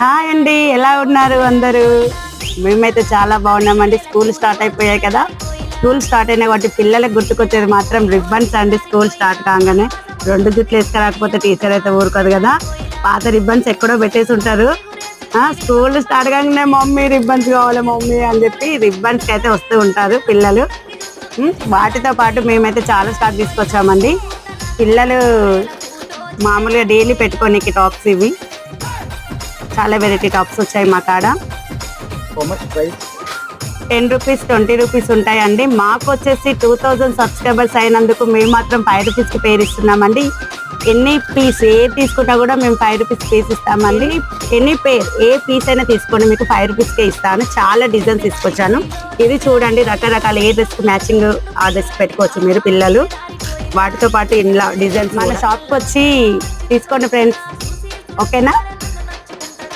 Hi అండి, ఎలా ఉన్నారు అందరూ? మేమైతే చాలా బాగున్నామండి. స్కూల్ స్టార్ట్ అయిపోయాయి కదా. స్కూల్ స్టార్ట్ అయినాయి కాబట్టి పిల్లలకు గుర్తుకొచ్చేది మాత్రం రిబ్బన్స్ అండి. స్కూల్ స్టార్ట్ కాగానే 2 జుట్లు వేసుకురాకపోతే టీచర్ అయితే ఊరుకోదు కదా. పాత రిబ్బన్స్ ఎక్కడో పెట్టేసి ఉంటారు. స్కూల్ స్టార్ట్ కాగానే మమ్మీ రిబ్బన్స్ కావాలి మమ్మీ అని చెప్పి రిబ్బన్స్కి అయితే వస్తూ ఉంటారు పిల్లలు. వాటితో పాటు మేమైతే చాలా స్టాక్ తీసుకొచ్చామండి. పిల్లలు మామూలుగా డైలీ పెట్టుకోనికి టాప్స్ ఇవి చాలా వెరైటీ టాప్స్ వచ్చాయి మా కాడ. 10 రూపీస్ 20 రూపీస్ ఉంటాయండి. మాకు వచ్చేసి 2000 సబ్స్క్రైబర్స్ అయినందుకు మేము మాత్రం 5 రూపీస్కి పేరు ఇస్తున్నామండి. ఎన్ని పీస్ ఏ తీసుకుంటా కూడా మేము 5 రూపీస్ పీస్ ఇస్తామండి. ఎనీ పేర్ ఏ పీస్ అయినా తీసుకోండి, మీకు 5 రూపీస్కే ఇస్తాను. చాలా డిజైన్స్ తీసుకొచ్చాను. ఇది చూడండి, రకరకాల ఏ డ్రెస్కి మ్యాచింగ్ ఆ డ్రెస్ పెట్టుకోవచ్చు మీరు పిల్లలు. వాటితో పాటు ఇలా డిజైన్స్ మన షాప్కి వచ్చి తీసుకోండి ఫ్రెండ్స్, ఓకేనా?